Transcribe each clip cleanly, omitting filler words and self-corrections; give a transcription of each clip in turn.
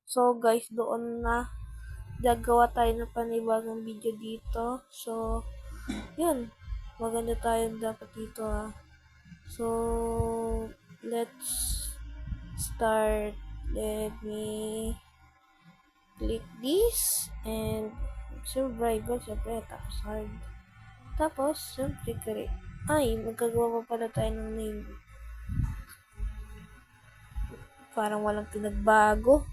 So guys, doon na gagawa tayo ng panibagong video dito. So, yun. Maganda tayo dapat dito ha. So, let's start. Let me click this and survival, syempre, tapos hard. Tapos, syempre, create. Ay, magagawa pa pala tayo ng name. Parang walang pinagbago.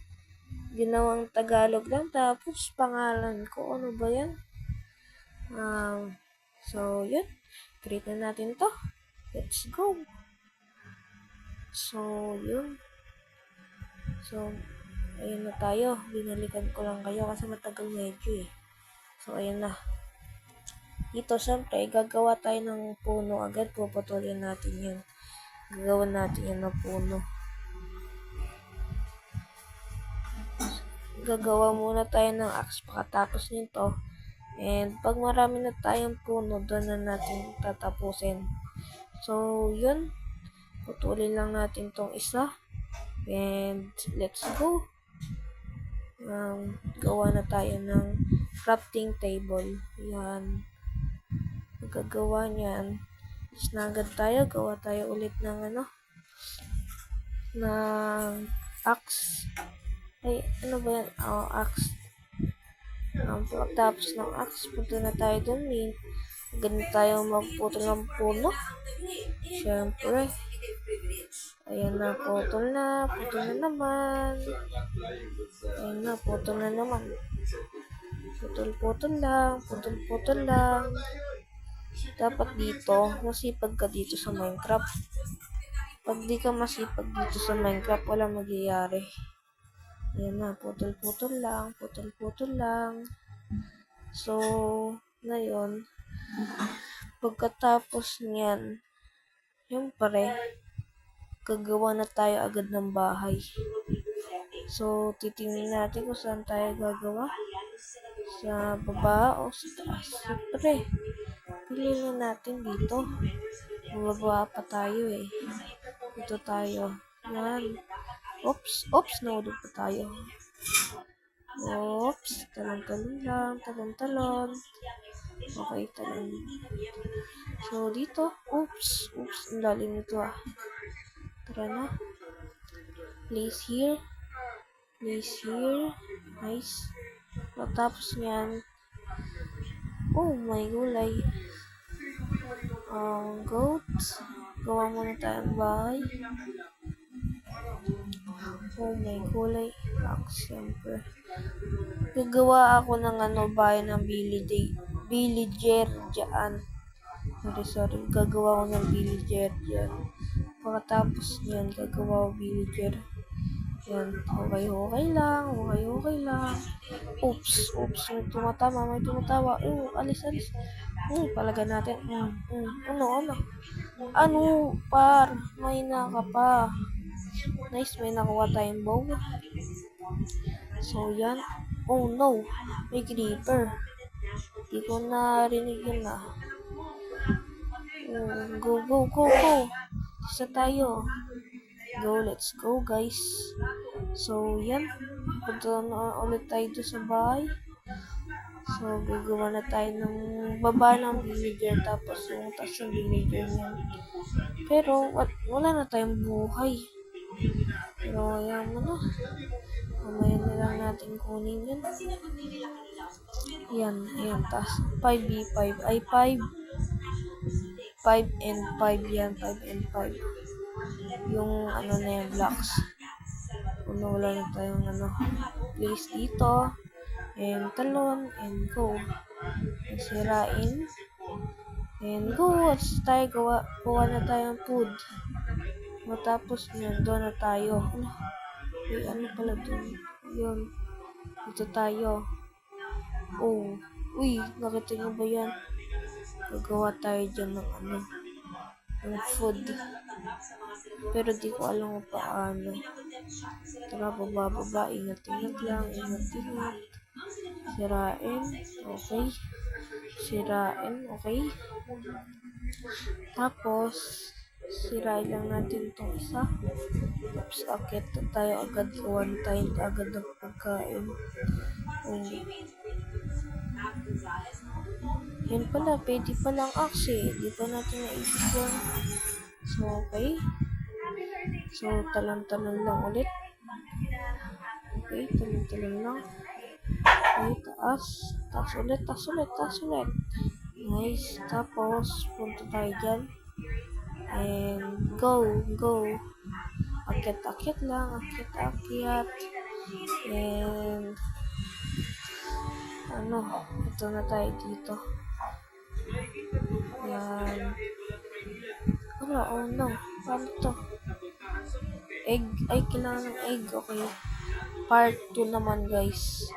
Ginawang Tagalog lang, tapos pangalan ko. Ano ba yan? So, yun. Create na natin to. Let's go. So, yun. So, ayun na tayo. Binalikan ko lang kayo kasi matagal medyo eh. So, ayun na. Dito, syempre, gagawa tayo ng puno agad. Puputulin natin yun. Gagawa natin yun ng puno. Gagawa muna tayo ng axe pagkatapos nito. And pag marami na tayong puno, doon na natin tatapusin. So, yun. Putulin lang natin tong isa. And let's go. Gawa na tayo ng crafting table. Yan. Magagawa niyan. Is na agad tayo. Gawa tayo ulit ng ng axe. Ay, ano ba yan? Axe. Pagkatapos ng axe, punta na tayo dun. Ganun tayo magputol ng puno. Siyempre. Ayan na, putol na. Putol na naman. Ayan na, putol na naman. Putol-putol lang. Putol-putol lang. Dapat dito, masipag ka dito sa Minecraft. Pag di ka masipag dito sa Minecraft, walang magyayari. Ayan na, putol-putol lang. Putol-putol lang. So, ngayon, pagkatapos niyan, yung pare, gagawa na tayo agad ng bahay. So, titingnan natin kung saan tayo gagawa. Sa baba o sa taas. Siyempre, piliin natin dito. Bumaba pa tayo eh. Dito tayo. Yan. Oops, naulog pa tayo. Oops, talon-talon lang, talon-talon. Okay, talon. So, dito, oops, ang lalim nito ah. Tara na. Place here. Nice. Tapos niyan, oh my gulay. Goat. Gawa muna tayong bahay. Oh my gulay. Siyempre. Gagawa ako ng bahay ng villager dyan. Sorry. Gagawa ko ng villager dyan. Pagkatapos niyan, gagawa ko villager. Yan. Okay lang. Oops. May tumatawa. Alis. Palagan natin. Ano? Par. May naka pa. Nice. May nakuha tayong bow. So, yan. Oh, no. May creeper. Di ko narinig yun ah. Go. Isa tayo. Let's go guys. So, yan. Punta na ulit tayo doon sa bahay. So, gagawa na tayo ng baba ng villager tapos yung taas ng villager niya. Pero, wala na tayong buhay. Pero, ayan mo na. Mamaya na lang natin kunin yun. Ayan. Taas. 5v5. Ay, 5 and 5 yan. 5 and 5. Yung na yung blocks. Wala na tayong place dito. And talon. And go. And sirain. And go. Tayo gawa na tayong food. Matapos nyan, doon na tayo. Ano pala doon? Yun. Dito tayo. Nakita nyo ba yan? Gagawa tayo dyan ng ng food. Pero di ko alam kung paano. Tara, baba. Ingat lang. Okay. Tapos, sirain lang natin itong isa. Tapos, akit tayo agad. Gawan tayo agad ng pagkain. Yan pala, pwede palang axe eh. Di pa natin naisip yan. So, okay. So, talon-talon lang ulit. Okay, talon-talon lang. Okay, taas. Taas ulit, taas ulit, taas ulit. Nice. Tapos, punta tayo dyan. And, go, go. Akyat-akyat lang, akyat-akyat. And, ito na tayo dito. Yan. Oh no. Paano to? Egg. Ay, kailangan ng egg. Okay. Part 2 naman, guys.